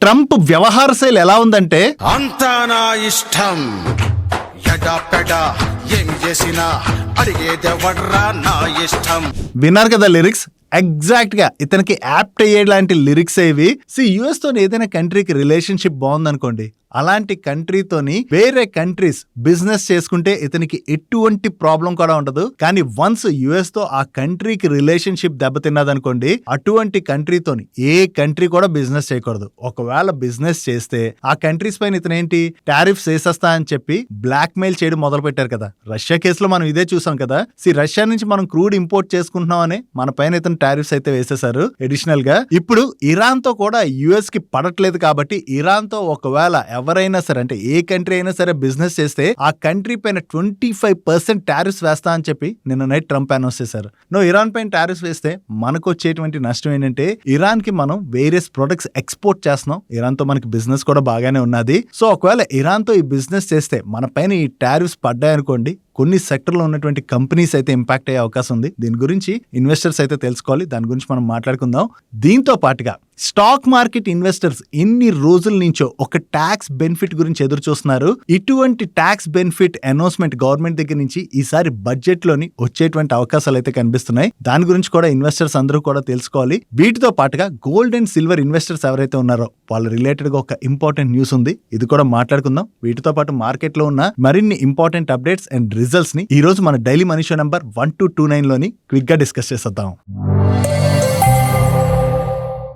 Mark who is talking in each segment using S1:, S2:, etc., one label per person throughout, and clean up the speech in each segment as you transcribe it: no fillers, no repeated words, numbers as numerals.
S1: Trump వ్యవహార శైలి ఎలా ఉందంటే
S2: అంతా నా ఇష్టం, ఎడా పెడా ఏం చేసినా అడిగేదెవడ్రా నా ఇష్టం.
S1: విన్నారు కదా లిరిక్స్, ఎగ్జాక్ట్ గా ఇతనికి యాప్ట్ అయ్యేలాంటి లిరిక్స్ ఏవి. యుఎస్ తో ఏదైనా కంట్రీకి రిలేషన్షిప్ బాగుందనుకోండి, అలాంటి కంట్రీతోని వేరే కంట్రీస్ బిజినెస్ చేసుకుంటే ఇతనికి ఎటువంటి ప్రాబ్లం కూడా ఉండదు. కానీ వన్స్ యుఎస్ తో ఆ కంట్రీకి రిలేషన్షిప్ దెబ్బతిన్నదనుకోండి, అటువంటి కంట్రీతోని ఏ కంట్రీ కూడా బిజినెస్ చేయకూడదు. ఒకవేళ బిజినెస్ చేస్తే ఆ కంట్రీస్ పైన ఇతను ఏంటి టారిఫ్స్ వేసేస్తా అని చెప్పి బ్లాక్ మెయిల్ చేయడం మొదలు పెట్టారు కదా. రష్యా కేసులో మనం ఇదే చూసాం కదా. రష్యా నుంచి మనం క్రూడ్ ఇంపోర్ట్ చేసుకుంటున్నాం అని మన పైన ఇతను టారిఫ్స్ అయితే వేసేసారు అడిషనల్ గా. ఇప్పుడు ఇరాన్ తో కూడా యుఎస్ కి పడట్లేదు కాబట్టి ఇరాన్ తో ఒకవేళ ఎవరైనా సరే, అంటే ఏ కంట్రీ అయినా సరే బిజినెస్ చేస్తే ఆ కంట్రీ పైన 25% టారిఫ్స్ వేస్తా అని చెప్పి నిన్న నైట్ ట్రంప్ అనౌన్స్ చేశారు. ఇరాన్ పైన టారిఫ్స్ వేస్తే మనకు వచ్చేటువంటి నష్టం ఏంటంటే ఇరాన్ కి మనం వేరియస్ ప్రొడక్ట్స్ ఎక్స్పోర్ట్ చేస్తున్నాం. ఇరాన్ తో మనకి బిజినెస్ కూడా బాగానే ఉన్నది. ఒకవేళ ఇరాన్ తో ఈ బిజినెస్ చేస్తే మన పైన ఈ టారిఫ్స్ పడ్డాయనుకోండి, కొన్ని సెక్టర్ లో ఉన్నటువంటి కంపెనీస్ అయితే ఇంపాక్ట్ అయ్యే అవకాశం ఉంది. దీని గురించి ఇన్వెస్టర్స్ అయితే తెలుసుకోవాలి. దాని గురించి మనం మాట్లాడుకుందాం. దీంతో పాటుగా స్టాక్ మార్కెట్ ఇన్వెస్టర్స్ ఎన్ని రోజుల నుంచో ఒక ట్యాక్స్ బెనిఫిట్ గురించి ఎదురు చూస్తున్నారు. ఇటువంటి ట్యాక్స్ బెనిఫిట్ అనౌన్స్మెంట్ గవర్నమెంట్ దగ్గర నుంచి ఈసారి బడ్జెట్ లోని వచ్చేటువంటి అవకాశాలు అయితే కనిపిస్తున్నాయి. దాని గురించి కూడా ఇన్వెస్టర్స్ అందరూ కూడా తెలుసుకోవాలి. వీటితో పాటుగా గోల్డ్ అండ్ సిల్వర్ ఇన్వెస్టర్స్ ఎవరైతే ఉన్నారో వాళ్ళ రిలేటెడ్ గా ఒక ఇంపార్టెంట్ న్యూస్ ఉంది. ఇది కూడా మాట్లాడుకుందాం. వీటితో పాటు మార్కెట్ లో ఉన్న మరిన్ని ఇంపార్టెంట్ అప్డేట్స్ అండ్ రిజల్ట్స్ ని ఈ రోజు మన డైలీ మనీ షో నంబర్ 1229 లోని క్విక్ గా డిస్కస్ చేసేద్దాం.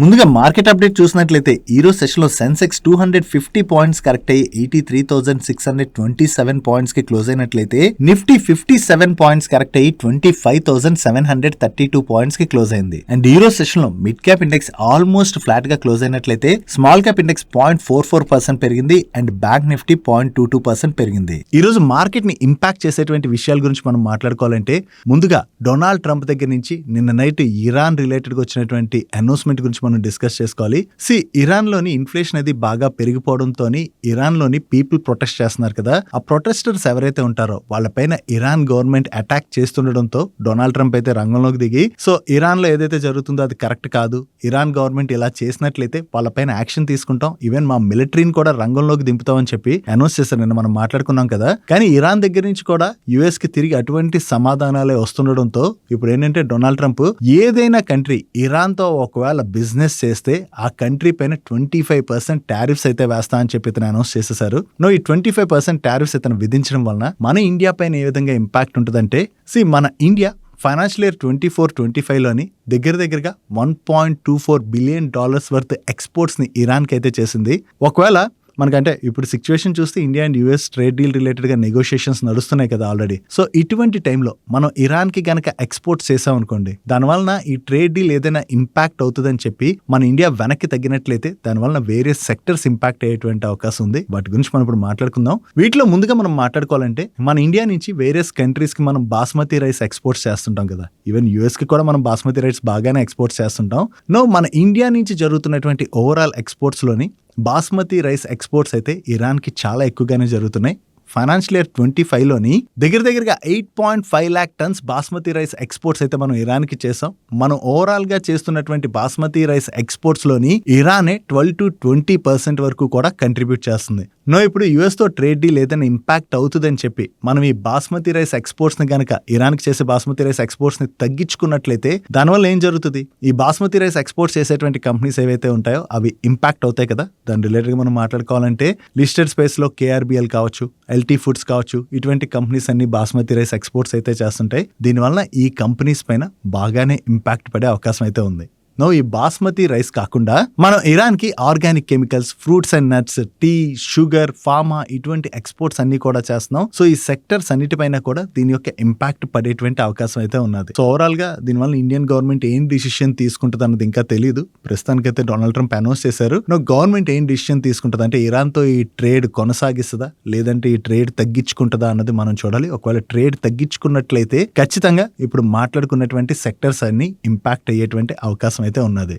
S1: ముందుగా మార్కెట్ అప్డేట్ చూసినట్లయితే ఈ రోజు సెషన్ లో సెన్సెక్స్ 250 పాయింట్స్ కరెక్ట్ అయ్యి 83,627 పాయింట్స్ కి క్లోజ్ అయినట్లయితే నిఫ్టీ 57 పాయింట్స్ కరెక్ట్ అయ్యి 25,732 పాయింట్స్ కి క్లోజ్ అయింది. అండ్ ఈ రోజు సెషన్ లో mid cap index almost flat గా క్లోజ్ అయినట్లయితే స్మాల్ క్యాప్ ఇండెక్స్ 0.44% పెరిగింది అండ్ బ్యాంక్ నిఫ్టీ 0.22% పెరిగింది. ఈ రోజు మార్కెట్ ని ఇంపాక్ట్ చేసేటువంటి విషయాల గురించి మనం మాట్లాడుకోవాలంటే ముందుగా డొనాల్డ్ ట్రంప్ దగ్గర నుంచి నిన్న నైట్ ఇరాన్ రిలేటెడ్ గా వచ్చినటువంటి అనౌన్స్మెంట్ గురించి మనం డిస్కస్ చేసుకోవాలి. ఇరాన్ లోని ఇన్ఫ్లేషన్ అది బాగా పెరిగిపోవడంతో ఇరాన్ లోని పీపుల్ ప్రొటెస్ట్ చేస్తున్నారు కదా. ఆ ప్రొటెస్టర్స్ ఎవరైతే ఉంటారో వాళ్ళపైన ఇరాన్ గవర్నమెంట్ అటాక్ చేస్తుండడంతో డొనాల్డ్ ట్రంప్ అయితే రంగంలోకి దిగి ఇరాన్ లో ఏదైతే జరుగుతుందో అది కరెక్ట్ కాదు, ఇరాన్ గవర్నమెంట్ ఇలా చేసినట్లయితే వాళ్ళపైన యాక్షన్ తీసుకుంటాం, ఈవెన్ మా మిలిటరీని కూడా రంగంలోకి దింపుతాం అని చెప్పి అనౌన్స్ చేశారు. నిన్న మనం మాట్లాడుకున్నాం కదా. కానీ ఇరాన్ దగ్గర నుంచి కూడా యుఎస్ కి తిరిగి అటువంటి సమాధానాలే వస్తుండడంతో ఇప్పుడు ఏంటంటే డొనాల్డ్ ట్రంప్ ఏదైనా కంట్రీ ఇరాన్ తో ఒకవేళ బిజినెస్ చేస్తే ఆ కంట్రీ పైన 25% టారిఫ్స్ అయితే వేస్తా అని చెప్పి ఇతను అనౌన్స్ చేసేసారు. ఈ 25% టారిఫ్స్ ఇతను విధించడం వలన మన ఇండియా పైన ఏ విధంగా ఇంపాక్ట్ ఉంటుందంటే మన ఇండియా ఫైనాన్షియల్ ఇయర్ 24-25 లోని దగ్గరగా $1.24 బిలియన్ వర్త్ ఎక్స్పోర్ట్స్ ని ఇరాన్ కి అయితే చేసింది. ఒకవేళ మనకంటే ఇప్పుడు సిచ్యువేషన్ చూస్తే India and US trade deal related గా నెగోషియేషన్స్ నడుస్తున్నాయి కదా ఆల్రెడీ. ఇటువంటి టైంలో మనం ఇరాన్ కి గనక ఎక్స్పోర్ట్ చేసాం అనుకోండి, దానివల్ల ఈ ట్రేడ్ డీల్ ఏదైనా ఇంపాక్ట్ అవుతుందని చెప్పి మన ఇండియా వెనక్కి తగ్గినట్లయితే దానివల్ల వేరియస్ సెక్టర్స్ ఇంపాక్ట్ అయ్యేటువంటి అవకాశం ఉంది. వాటి గురించి మనం ఇప్పుడు మాట్లాడుకుందాం. వీటిలో ముందుగా మనం మాట్లాడుకోవాలంటే మన ఇండియా నుంచి వేరియస్ కంట్రీస్ కి మనం బాస్మతి రైస్ ఎక్స్పోర్ట్స్ చేస్తుంటాం కదా. ఈవెన్ యుఎస్ కి కూడా మనం బాస్మతి రైస్ బాగానే ఎక్స్పోర్ట్స్ చేస్తుంటాం. మన ఇండియా నుంచి జరుగుతున్నటువంటి ఓవరాల్ ఎక్స్పోర్ట్స్ లోని బాస్మతి రైస్ ఎక్స్పోర్ట్స్ అయితే ఇరాన్ కి చాలా ఎక్కువగానే జరుగుతున్నాయి. ఫైనాన్షియల్ ఇయర్ 25 లోని దగ్గరగా 8.5 lakh turns basmati rice exports అయితే మనం ఇరాన్ కి చేసాం. మనం ఓవరాల్ గా చేస్తున్నటువంటి బాస్మతి రైస్ ఎక్స్పోర్ట్స్ లోని ఇరానే 12-20% వరకు కూడా కంట్రిబ్యూట్ చేస్తుంది. ఇప్పుడు యుఎస్ తో ట్రేడ్ డీల్ ఏదైనా ఇంపాక్ట్ అవుతుందని చెప్పి మనం ఈ బాస్మతి రైస్ ఎక్స్పోర్ట్స్ ని గనక ఇరాన్ కి చేసే బాస్మతి రైస్ ఎక్స్పోర్ట్స్ ని తగ్గించుకున్నట్లయితే దానివల్ల ఏం జరుగుతుంది, ఈ బాస్మతి రైస్ ఎక్స్పోర్ట్స్ చేసేటువంటి కంపెనీస్ ఏవైతే ఉంటాయో అవి ఇంపాక్ట్ అవుతాయి కదా. దాని రిలేటెడ్ గా మనం మాట్లాడుకోవాలంటే లిస్టెడ్ స్పేస్ లో KRBL కావచ్చు, LT ఫుడ్స్ కావచ్చు, ఇటువంటి కంపెనీస్ అన్ని బాస్మతి రైస్ ఎక్స్పోర్ట్స్ అయితే చేస్తుంటాయి. దీనివల్ల ఈ కంపెనీస్ పైన బాగానే ఇంపాక్ట్ పడే అవకాశం అయితే ఉంది. ఈ బాస్మతి రైస్ కాకుండా మనం ఇరాన్ కి organic chemicals, fruits and nuts, tea, sugar, pharma ఇటువంటి ఎక్స్పోర్ట్స్ అన్ని కూడా చేస్తున్నాం. ఈ సెక్టర్స్ అన్నిటిపైన కూడా దీని యొక్క ఇంపాక్ట్ పడేటువంటి అవకాశం అయితే ఉన్నది. ఓవరాల్ గా దీనివల్ల ఇండియన్ గవర్నమెంట్ ఏం డిసిషన్ తీసుకుంటుంది అన్నది ఇంకా తెలియదు. ప్రస్తుతానికైతే డొనాల్డ్ ట్రంప్ అనౌన్స్ చేశారు. గవర్నమెంట్ ఏం డిసిషన్ తీసుకుంటుంది అంటే ఇరాన్ తో ఈ ట్రేడ్ కొనసాగిస్తుందా లేదంటే ఈ ట్రేడ్ తగ్గించుకుంటుందా అన్నది మనం చూడాలి. ఒకవేళ ట్రేడ్ తగ్గించుకున్నట్లయితే ఖచ్చితంగా ఇప్పుడు మాట్లాడుకున్నటువంటి సెక్టర్స్ అన్ని ఇంపాక్ట్ అయ్యేటువంటి అవకాశం అయితే ఉన్నది.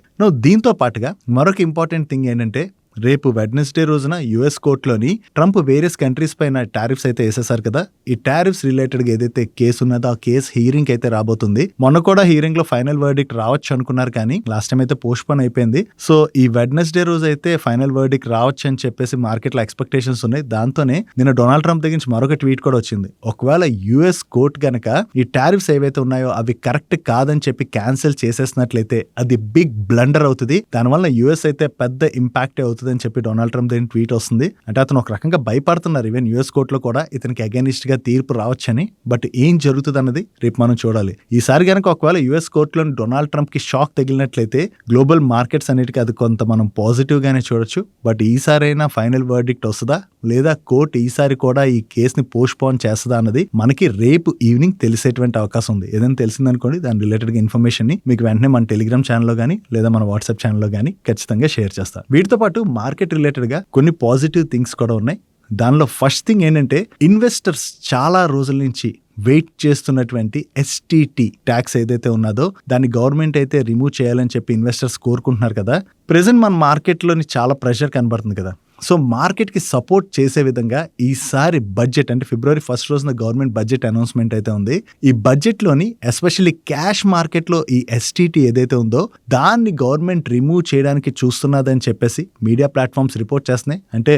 S1: దీంతో పాటుగా మరొక ఇంపార్టెంట్ థింగ్ ఏంటంటే రేపు వెడ్నెస్డే రోజున యుఎస్ కోర్టులోని ట్రంప్ వేరియస్ కంట్రీస్ పైన టారిఫ్స్ అయితే వేసేసారు కదా. ఈ టారిఫ్స్ రిలేటెడ్ గా ఏదైతే కేసు ఉన్నదో ఆ కేసు హీరింగ్ అయితే రాబోతుంది. మొన్న కూడా హీరింగ్ లో ఫైనల్ వర్డిక్ట్ రావచ్చు అనుకున్నారు, కానీ లాస్ట్ టైం అయితే పోస్ట్ పోన్ అయిపోయింది. సో ఈ వెడ్నెస్డే రోజు అయితే ఫైనల్ వర్డిక్ట్ రావచ్చు అని చెప్పేసి మార్కెట్ లో ఎక్స్పెక్టేషన్స్ ఉన్నాయి. దాంతోనే నిన్న డొనాల్డ్ ట్రంప్ దగ్గర నుంచి మరొక ట్వీట్ కూడా వచ్చింది. ఒకవేళ యుఎస్ కోర్ట్ గనక ఈ టారిఫ్స్ ఏవైతే ఉన్నాయో అవి కరెక్ట్ కాదని చెప్పి క్యాన్సిల్ చేసేసినట్లయితే అది బిగ్ బ్లండర్ అవుతుంది. దానివల్ల యుఎస్ అయితే పెద్ద ఇంపాక్ట్ అవుతుంది అని చెప్పి డొనాల్డ్ ట్రంప్ దగ్గర ట్వీట్ వస్తుంది. అంటే అతను ఒక రకంగా భయపడుతున్నారు. ఈవెన్ యుఎస్ కోర్టులో కూడా ఇతనికి అగైనిస్ట్ గా తీర్పు రావచ్చని. బట్ ఏం జరుగుతుంది అన్నది రేపు మనం చూడాలి. ఈసారి గనక ఒకవేళ యుఎస్ కోర్టులోని డొనాల్డ్ ట్రంప్ కి షాక్ తగిలినట్లయితే గ్లోబల్ మార్కెట్స్ అన్నిటికీ అది కొంత మనం పాజిటివ్ గానే చూడొచ్చు. బట్ ఈసారైనా ఫైనల్ వర్డిక్ట్ వస్తుందా లేదా కోర్టు ఈసారి కూడా ఈ కేసుని పోస్ట్ పోన్ చేస్తుందా అన్నది మనకి రేపు ఈవినింగ్ తెలిసేటువంటి అవకాశం ఉంది. ఏదైనా తెలిసిందనుకోండి, దాని రిలేటెడ్ గా ఇన్ఫర్మేషన్ ని మీకు వెంటనే మన టెలిగ్రామ్ ఛానల్లో కానీ లేదా మన వాట్సాప్ ఛానల్లో కానీ ఖచ్చితంగా షేర్ చేస్తాను. వీటితో పాటు మార్కెట్ రిలేటెడ్ గా కొన్ని పాజిటివ్ థింగ్స్ కూడా ఉన్నాయి. దానిలో ఫస్ట్ థింగ్ ఏంటంటే ఇన్వెస్టర్స్ చాలా రోజుల నుంచి వెయిట్ చేస్తున్నటువంటి ఎస్టీటీ ట్యాక్స్ ఏదైతే ఉన్నదో దాన్ని గవర్నమెంట్ అయితే రిమూవ్ చేయాలని చెప్పి ఇన్వెస్టర్స్ కోరుకుంటున్నారు కదా. ప్రెసెంట్ మన మార్కెట్లోని చాలా ప్రెషర్ కనబడుతుంది కదా. సో మార్కెట్కి సపోర్ట్ చేసే విధంగా ఈసారి బడ్జెట్ అంటే ఫిబ్రవరి 1 రోజున గవర్నమెంట్ బడ్జెట్ అనౌన్స్మెంట్ అయితే ఉంది. ఈ బడ్జెట్లోని ఎస్పెషల్లీ క్యాష్ మార్కెట్లో ఈ ఎస్టీటీ ఏదైతే ఉందో దాన్ని గవర్నమెంట్ రిమూవ్ చేయడానికి చూస్తున్నదని చెప్పేసి మీడియా ప్లాట్ఫామ్స్ రిపోర్ట్ చేస్తున్నాయి. అంటే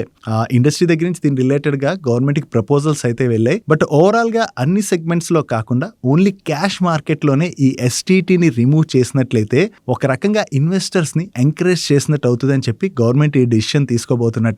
S1: ఇండస్ట్రీ దగ్గర నుంచి దీని రిలేటెడ్గా గవర్నమెంట్కి ప్రపోజల్స్ అయితే వెళ్ళాయి. బట్ ఓవరాల్గా అన్ని సెగ్మెంట్స్లో కాకుండా ఓన్లీ క్యాష్ మార్కెట్లోనే ఈ ఎస్టీటీని రిమూవ్ చేసినట్లయితే ఒక రకంగా ఇన్వెస్టర్స్ని ఎంకరేజ్ చేసినట్టు అవుతుందని చెప్పి గవర్నమెంట్ ఈ డిసిషన్ తీసుకోబోతున్నట్టుగా.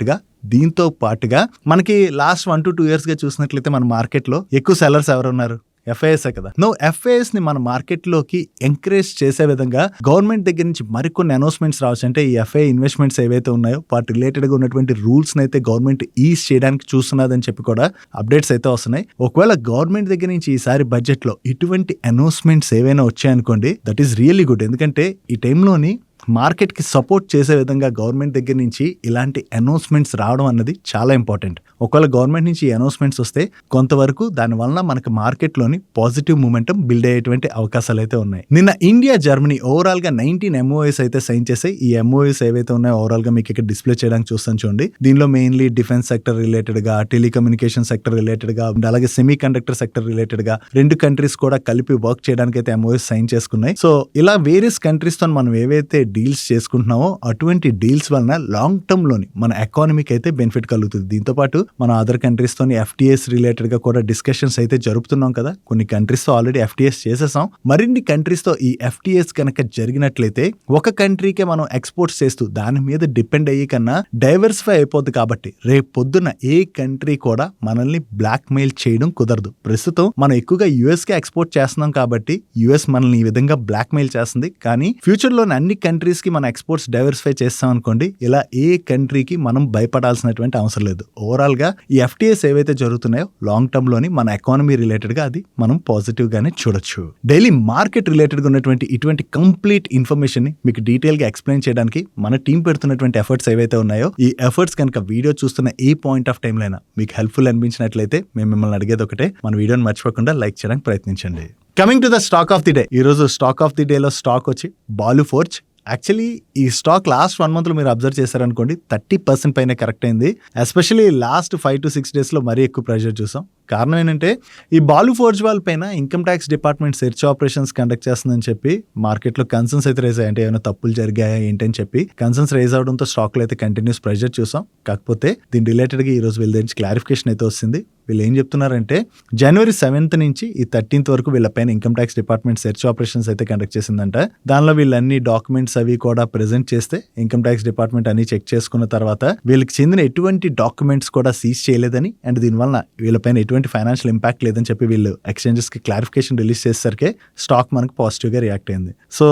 S1: దీంతో పాటుగా మనకి లాస్ట్ 1 to 2 years గా చూసినట్లయితే మన మార్కెట్లో ఎక్కువ సెల్లర్స్ ఎవరున్నారు? ఎఫ్ఐఎస్ కదా. ఎఫ్ఐఎస్ ని మన మార్కెట్ లోకి ఎంకరేజ్ చేసే విధంగా గవర్నమెంట్ దగ్గర నుంచి మరికొన్ని అనౌన్స్మెంట్స్ రావచ్చు. అంటే ఈ ఎఫ్ఐ ఇన్వెస్ట్మెంట్స్ ఏవైతే ఉన్నాయో వాటి రిలేటెడ్ గా ఉన్నటువంటి రూల్స్ అయితే గవర్నమెంట్ ఈజ్ చేయడానికి చూస్తున్నదని చెప్పి కూడా అప్డేట్స్ అయితే వస్తున్నాయి. ఒకవేళ గవర్నమెంట్ దగ్గర నుంచి ఈసారి బడ్జెట్ లో ఇటువంటి అనౌన్స్మెంట్స్ ఏవైనా వచ్చాయనుకోండి, దట్ ఈస్ రియల్లీ గుడ్. ఎందుకంటే ఈ టైంలోని మార్కెట్కి సపోర్ట్ చేసే విధంగా గవర్నమెంట్ దగ్గర నుంచి ఇలాంటి అనౌన్స్మెంట్స్ రావడం అన్నది చాలా ఇంపార్టెంట్. ఒకవేళ గవర్నమెంట్ నుంచి ఈ అనౌన్స్మెంట్స్ వస్తే కొంతవరకు దానివల్ల మనకి మార్కెట్లోని పాజిటివ్ మూమెంటం బిల్డ్ అయ్యేటువంటి అవకాశాలు అయితే ఉన్నాయి. నిన్న ఇండియా జర్మనీ ఓవరాల్ గా 19 MOAs అయితే సైన్ చేసాయి. ఈ MOAs ఏవైతే ఉన్నాయో ఓవరాల్ గా మీకు ఇక్కడ డిస్ప్లే చేయడానికి చూస్తాను చూడండి. దీనిలో మెయిన్లీ డిఫెన్స్ సెక్టర్ రిలేటెడ్ గా, టెలికమ్యూనికేషన్ సెక్టర్ రిలేటెడ్ గా, అలాగే సెమీ కండక్టర్ సెక్టర్ రిలేటెడ్ గా 2 కంట్రీస్ కూడా కలిపి వర్క్ చేయడానికి అయితే MOAs సైన్ చేసుకున్నాయి. సో ఇలా వేరియస్ కంట్రీస్ తో మనం ఏవైతే డీల్స్ చేసుకుంటున్నామో అటువంటి డీల్స్ వలన లాంగ్ టర్మ్ లోని మన ఎకానమీకి అయితే బెనిఫిట్ కలుగుతుంది. దీంతో పాటు మన అదర్ కంట్రీస్ తోని FTAs రిలేటెడ్ గా కూడా డిస్కషన్స్ అయితే జరుపుతున్నాం కదా. కొన్ని కంట్రీస్ తో ఆల్రెడీ FTAs చేసేసాం. మరిన్ని కంట్రీస్ తో ఈ FTAs కనుక జరిగినట్లయితే ఒక కంట్రీకే మనం ఎక్స్పోర్ట్స్ చేస్తూ దాని మీద డిపెండ్ అయ్యి కన్నా డైవర్సిఫై అయిపోద్ది. కాబట్టి రేపు పొద్దున్న ఏ కంట్రీ కూడా మనల్ని బ్లాక్ మెయిల్ చేయడం కుదరదు. ప్రస్తుతం మనం ఎక్కువగా యుఎస్ కే ఎక్స్పోర్ట్ చేస్తున్నాం కాబట్టి యుఎస్ మనల్ని ఈ విధంగా బ్లాక్ మెయిల్ చేస్తుంది. కానీ ఫ్యూచర్ లోని అన్ని కంట్రీస్ కి మన ఎక్స్పోర్ట్స్ డైవర్సిఫై చేస్తాం అనుకోండి, ఇలా ఏ కంట్రీకి మనం భయపడాల్సినటువంటి అవసరం లేదు. ఓవరాల్ గా ఈ FTAs ఏవైతే జరుగుతున్నాయో లాంగ్ టర్మ్ లోని మన ఎకానమీ రిలేటెడ్ గా అది మనం పాజిటివ్ గానే చూడొచ్చు. డైలీ మార్కెట్ రిలేటెడ్ గా ఉన్నటువంటి ఇటువంటి కంప్లీట్ ఇన్ఫర్మేషన్ ని మీకు డీటెయిల్ గా ఎక్స్ప్లెయిన్ చేయడానికి మన టీం పెడుతున్నటువంటి ఎఫర్ట్స్ ఏవైతే ఉన్నాయో ఈ ఎఫర్ట్స్ కనుక వీడియో చూస్తున్న ఏ పాయింట్ ఆఫ్ టైం లైనా మీకు హెల్ప్ఫుల్ అనిపించినట్లయితే మేము మిమ్మల్ని అడిగేది ఒకటే, మన వీడియోని మర్చిపోకుండా లైక్ చేయడానికి ప్రయత్నించండి. Coming to the stock of the day. ఈ రోజు స్టాక్ ఆఫ్ ది డే లో స్టాక్ వచ్చి బాలుఫోర్జ్. యాక్చువల్లీ ఈ స్టాక్ లాస్ట్ 1 month లో మీరు అబ్జర్వ్ చేశారనుకోండి 30% పైన కరెక్ట్ అయింది. ఎస్పెషల్లీ లాస్ట్ 5 to 6 days లో మరీ ఎక్కువ ప్రెషర్ చూసాం. కారణం ఏంటంటే ఈ బాలుఫోర్జ్ వాళ్ళ పైన income tax department search operations conduct చేస్తుందని చెప్పి మార్కెట్లో కన్సర్న్స్ అయితే రేజ్ అయ్యాయి. అంటే ఏమైనా తప్పులు జరిగాయా ఏంటని చెప్పి కన్సర్న్స్ రేజ్ అవడంతో స్టాక్లో అయితే కంటిన్యూస్ ప్రెషర్ చూసాం. కాకపోతే దీని రిలేటెడ్గా ఈ రోజు వీళ్ళ నుంచి క్లారిఫికేషన్ అయితే వస్తుంది. వీళ్ళు ఏం చెప్తున్నారంటే January 7th నుంచి ఈ 13th వరకు వీళ్ళపైన income tax department search operations అయితే కండక్ట్ చేసిందంట. దానిలో వీళ్ళన్ని డాక్యుమెంట్స్ అవి కూడా ప్రెజెంట్ చేస్తే ఇన్కమ్ ట్యాక్స్ డిపార్ట్మెంట్ అన్ని చెక్ చేసుకున్న తర్వాత వీళ్ళకి చెందిన ఎటువంటి డాక్యుమెంట్స్ కూడా సీజ్ చేయలేదని అండ్ దీనివల్ల వీళ్ళపైన ఎటువంటి ఫైనాన్షియల్ ఇంపాక్ట్ లేదని చెప్పి వీళ్ళు ఎక్స్చేంజెస్ కి క్లారిఫికేషన్ రిలీజ్ చేసేసరికి స్టాక్ మనకు పాజిటివ్ గా రియాక్ట్ అయింది. సో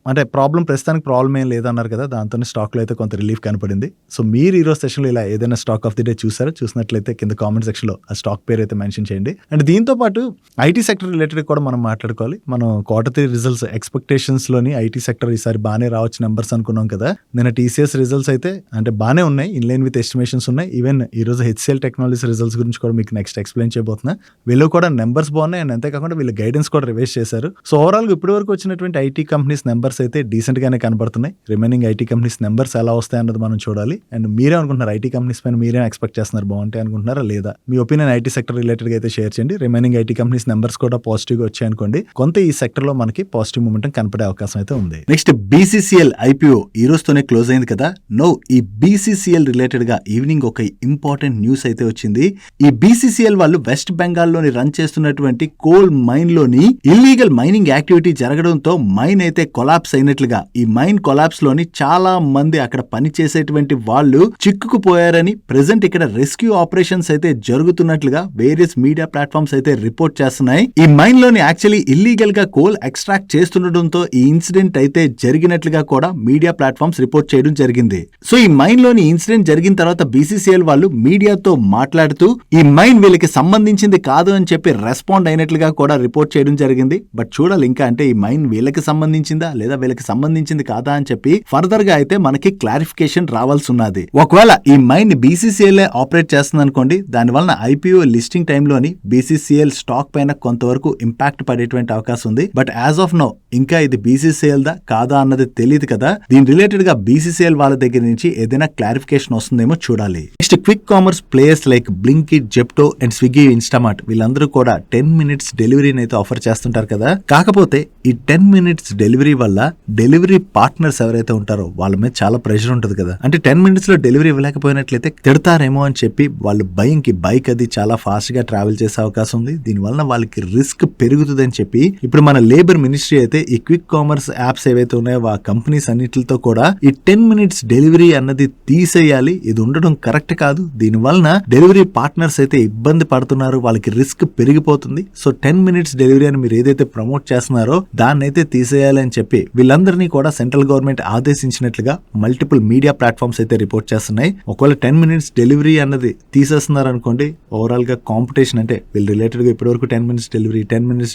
S1: అంటే ప్రస్తుతానికి ప్రాబ్లం ఏం లేదన్నారు కదా, దాంతో స్టాక్ లో అయితే కొంత రిలీఫ్ కనపడింది. సో మీరు ఈ రోజు సెషన్ లో ఇలా ఏదైనా స్టాక్ ఆఫ్ ది డే చూసినట్లయితే కింద కామెంట్ సెక్షన్ లో ఆ స్టాక్ పేరు అయితే మెన్షన్ చేయండి. అండ్ దీంతో పాటు ఐటీ సెక్టర్ రిలేటెడ్ కూడా మనం మాట్లాడుకోవాలి. మనం Q3 రిజల్ట్స్ ఎక్స్పెక్టేషన్స్ లోని ఐటీ సెక్టర్ ఈసారి బాగానే రావచ్చు నెంబర్స్ అనుకున్నాం కదా. నిన్న TCS రిజల్ట్స్ అయితే అంటే బాగానే ఉన్నాయి, ఇన్ లైన్ విత్ ఎస్టిమేషన్స్ ఉన్నాయి. ఈవెన్ ఈ రోజు HCL టెక్నాలజీస్ రిజల్ట్స్ గురించి కూడా మీకు నెక్స్ట్ ఎక్స్ప్లెయిన్ చేయబోతున్నా. వీళ్ళు కూడా నెంబర్స్ బాగున్నాయి అండ్ అంతేకాకుండా వీళ్ళు గైడెన్స్ కూడా రివైజ్ చేశారు. సో ఓవరాల్ గా ఇప్పటి వరకు వచ్చినటువంటి ఐటీ కంపెనీస్ నెంబర్స్ అయితే డీసెంట్ గానే కనబడుతున్నాయి. రిమైనింగ్ ఐటీ కంపెనీస్ నెంబర్స్ ఎలా వస్తాయి అన్నది మనం చూడాలి. అండ్ మీరే అనుకుంటున్నారు ఐటీ కంపెనీస్ పైన మీరేం ఎక్స్పెక్ట్ చేస్తున్నారు, బాగుంటాయి అనుకుంటున్నారా లేదా? మీ ఒపీనియన్ ఐటీ సెక్టర్ రిలేటెడ్ గా అయితే షేర్ చేయండి. రిమైనింగ్ ఐటీ కంపెనీస్ నెంబర్స్ కూడా పాజిటివ్ గా వచ్చాయనుకోండి, కొంత ఈ సెక్టర్ లో మనకి పాజిటివ్ మూమెంట్ కనపడే అవకాశం అయితే ఉంది. నెక్స్ట్ BCCL IPO ఈ రోజుతోనే క్లోజ్ అయింది కదా. ఈ BCCL రిలేటెడ్ గా ఈవినింగ్ ఒక ఇంపార్టెంట్ న్యూస్ అయితే వచ్చింది. ఈ BCCL వాళ్ళు వెస్ట్ బెంగాల్ లోని రన్ చేస్తున్నటువంటి కోల్ మైన్ లోని ఇల్లీగల్ మైనింగ్ యాక్టివిటీ జరగడంతో మైన్ అయితే కొలాప్స్ అయినట్లుగా, ఈ మైన్ కొలాప్స్ లోని చాలా మంది అక్కడ పనిచేసేటువంటి వాళ్ళు చిక్కుకుపోయారని ప్రెసెంట్ ఇక్కడ రెస్క్యూ ఆపరేషన్స్ అయితే జరుగుతున్నట్లుగా వేరియస్ మీడియా ప్లాట్ఫామ్స్ అయితే రిపోర్ట్ చేస్తున్నాయి. ఈ మైన్ లోని యాక్చువల్లీ ఇల్లీగల్ గా కోల్ ఎక్స్ట్రాక్ట్ చేస్తుండటంతో ఈ ఇన్సిడెంట్ అయితే జరిగినట్లుగా కూడా మీడియా ప్లాట్ఫామ్స్ రిపోర్ట్ చేయడం జరిగింది. సో ఈ మైన్ లోని ఇన్సిడెంట్ జరిగిన తర్వాత BCCL వాళ్ళు మీడియాతో మాట్లాడుతూ ఈ మైన్ వీళ్ళకి సంబంధించింది కాదు అని చెప్పి రెస్పాండ్ అయినట్లుగా కూడా రిపోర్ట్ చేయడం జరిగింది. బట్ చూడాలి ఇంకా, అంటే ఈ మైన్ వీళ్ళకి సంబంధించిందా లేదా వీళ్ళకి సంబంధించింది కాదా అని చెప్పి ఫర్దర్ గా అయితే మనకి క్లారిఫికేషన్ రావాల్సి ఉన్నది. ఒకవేళ ఈ మైన్ BCCL ఆపరేట్ చేస్తుంది అనుకోండి, దాని వలన IPO లిస్టింగ్ టైంలోని BCCL స్టాక్ పైన కొంతవరకు ఇంపాక్ట్ పడేటువంటి అవకాశం ఉంది. బట్ యాజ్ ఆఫ్ నౌ ఇంకా ఇది BCCL దా కాదా అన్నది తెలియదు కదా. దీని రిలేటెడ్ గా BCCL వాళ్ళ దగ్గర నుంచి ఏదైనా క్లారిఫికేషన్ వస్తుందేమో చూడాలి. Next quick commerce players like Blinkit, Zepto and Swiggy, Instamart వీళ్ళందరూ కూడా 10 minutes డెలివరీని అయితే ఆఫర్ చేస్తుంటారు కదా. కాకపోతే ఈ 10 minutes డెలివరీ వల్ల డెలివరీ పార్ట్నర్స్ ఎవరైతే ఉంటారో వాళ్ళ మీద చాలా ప్రెషర్ ఉంటుంది కదా. అంటే 10 minutes లో డెలివరీ ఇవ్వలేకపోయినట్లయితే తిడతారేమో అని చెప్పి వాళ్ళు భయంకి బైక్ అది చాలా ఫాస్ట్ గా ట్రావెల్ చేసే అవకాశం ఉంది. దీనివల్ల వాళ్ళకి రిస్క్ పెరుగుతుందని చెప్పి ఇప్పుడు మన లేబర్ మినిస్ట్రీ అయితే ఈ క్విక్ కామర్స్ యాప్స్ ఏవైతే ఉన్నాయో ఆ కంపెనీస్ అన్నిటితో కూడా ఈ 10 minutes డెలివరీ అన్నది తీసేయాలి, ఇది ఉండడం కరెక్ట్ కాదు. దీని వలన డెలివరీ పార్ట్నర్స్ అయితే ఇబ్బంది పడుతున్నారు, వాళ్ళకి రిస్క్ పెరిగిపోతుంది. సో 10 minutes డెలివరీ అని మీరు ఏదైతే ప్రమోట్ చేస్తున్నారో దాన్ని అయితే తీసేయాలి అని చెప్పి వీళ్ళందరినీ కూడా సెంట్రల్ గవర్నమెంట్ ఆదేశించినట్లుగా మల్టిపుల్ మీడియా ప్లాట్ఫామ్స్ అయితే రిపోర్ట్ చేస్తున్నాయి. ఒకవేళ 10 minutes డెలివరీ అన్నది తీసేస్తున్నారు అనుకోండి, ఓవరాల్ గా కాంపిటీషన్ అంటే వీళ్ళు రిలేటెడ్ గా ఇప్పటివరకు 10 minutes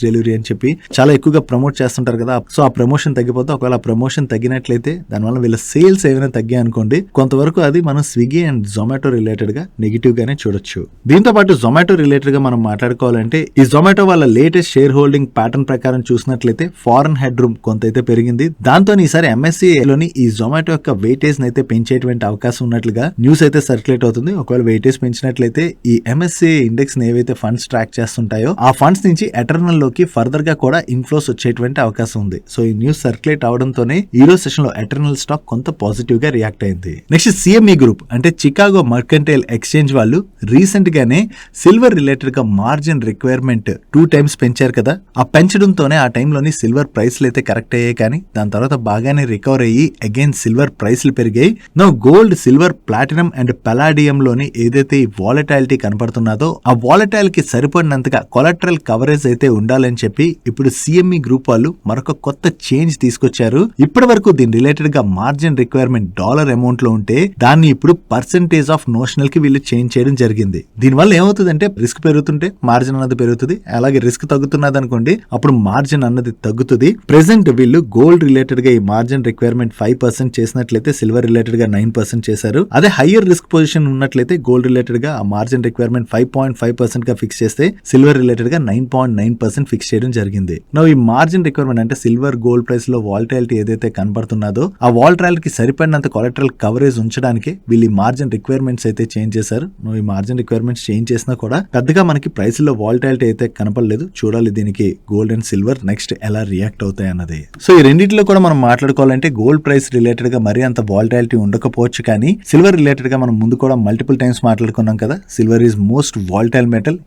S1: డెలివరీ అని చెప్పి చాలా ఎక్కువగా ప్రమోట్ చేస్తుంటారు కదా. సో ఆ ప్రమోషన్ తగ్గిపోతే, ఒకవేళ ఆ ప్రమోషన్ తగ్గినట్లయితే దానివల్ల వీళ్ళ సేల్స్ ఏమైనా తగ్గాయి అనుకోండి, కొంతవరకు అది మనం స్విగ్గీ అండ్ జొమాటో రిలేటెడ్ గా నెగిటివ్ గానే చూడొచ్చు. దీంతో పాటు జొమాటో రిలేటెడ్ గా మనం మాట్లాడుకోవాలంటే ఈ జొమాటో వాళ్ళ లేటెస్ట్ షేర్ హోల్డింగ్ ప్యాటర్న్ ప్రకారం చూసినట్లయితే ఫారెన్ హెడ్ రూమ్ కొంత అయితే పెరిగింది. దాంతో ఈసారి MSCI లోని ఈ జొమాటో యొక్క వెయిటేజ్ అయితే పెంచేటువంటి అవకాశం ఉన్నట్లుగా న్యూస్ అయితే సర్క్యులేట్ అవుతుంది. ఒకవేళ వెయిటేజ్ పెంచినట్లయితే ఈ MSCI ఇండెక్స్ ఏవైతే ఫండ్స్ ట్రాక్ చేస్తుంటాయో ఆ ఫండ్స్ నుంచి ఎటర్నల్ లోకి ఫర్దర్ గా కూడా ఇన్ఫ్లోస్ వచ్చేటువంటి అవకాశం ఉంది. సో ఈ న్యూస్ సర్క్యులేట్ అవడంతోనే ఈ రోజు సెషన్ లో ఎటర్నల్ స్టాక్ కొంత పాజిటివ్ గా రియాక్ట్ అయింది. నెక్స్ట్ CME గ్రూప్ అంటే చికాగో మర్కంటైల్ ఎక్స్చేంజ్ వాళ్ళు రీసెంట్ గానే సిల్వర్ రిలేటెడ్ గా మార్జిన్ రిక్వైర్మెంట్ 2 times పెంచారు కదా. ఆ పెంచడంతోనే ఆ టైంలోని సిల్వర్ ప్రైస్లు అయితే కరెక్ట్ అయ్యాయి, కానీ దాని తర్వాత బాగానే రికవర్ అయ్యి అగైన్ సిల్వర్ ప్రైస్లు పెరిగాయి. No gold, silver, platinum and palladium లోని ఏదైతే ఈ వాలటైలిటీ కనపడుతున్నదో ఆ వాలటైల్ కి సరిపడినంతగా కొలటరల్ కవరేజ్ అయితే ఉండాలని చెప్పి ఇప్పుడు CME గ్రూప్ వాళ్ళు మరొక కొత్త చేంజ్ తీసుకొచ్చారు. ఇప్పటి వరకు దీని రిలేటెడ్ గా మార్జిన్ రిక్వైర్మెంట్ డాలర్ అమౌంట్ లో ఉంటే దాన్ని ఇప్పుడు పర్సెంటేజ్ ఆఫ్ నోషనల్ కి వీళ్ళు చేంజ్ చేయడం జరిగింది. దీనివల్ల ఏమవుతుందంటే రిస్క్ పెరుగుతుంటే మార్జిన్ అన్నది పెరుగుతుంది, అలాగే రిస్క్ తగ్గుతున్నది అనుకోండి అప్పుడు మార్జిన్ అన్నది తగ్గుతుంది. ప్రెసెంట్ వీళ్ళు గోల్డ్ రిలేటెడ్ గా ఈ మార్జిన్ రిక్వైర్మెంట్ 5% చేసినట్లయితే సిల్వర్ రిలేటెడ్ గా 9% చేశారు. అదే హయ్యర్ రిస్క్ పొజిషన్ ఉన్నట్లయితే గోల్డ్ రిలేటెడ్ గా ఆ మార్జిన్ రిక్వైర్మెంట్ 5.5% గా ఫిక్స్ చేస్తే సిల్వర్ రిలేటెడ్ గా 9.9% ఫిక్స్ చేయడం జరిగింది. ఈ మార్జిన్ రిక్వైర్మెంట్ అంటే సిల్వర్ గోల్డ్ ప్రైస్ లో వాలటైలిటీ ఏదైతే కనబడుతున్నదో ఆ వాలటైలిటీ కి సరిపడినంత కొలటరల్ కవరేజ్ ఉంచడానికి వీళ్ళు మార్జిన్ రిక్వైర్మెంట్స్ అయితే చేంజ్ చేశారు. ఈ మార్జిన్ రిక్వైర్మెంట్స్ చేంజ్ చేసినా కూడా పెద్దగా మనకి ప్రైస్ లో వాలటైలిటీ అయితే కనపడలేదు. చూడాలి దీనికి గోల్డ్ అండ్ సిల్వర్ నెక్స్ట్ ఎలా రియాక్ట్ అవుతాయి అన్నది. సో ఈ రెండింటిలో కూడా మనం మాట్లాడుకోవాలంటే గోల్డ్ ప్రైస్ రిలేటెడ్ గా మరీ అంత వాలటైలిటీ ఉండకపోవచ్చు, కానీ సిల్వర్ రిలేటెడ్ గా మనం ముందు కూడా మల్టిపుల్ టైమ్స్ మాట్లాడుకున్నాం కదా. Silver is most volatile metal.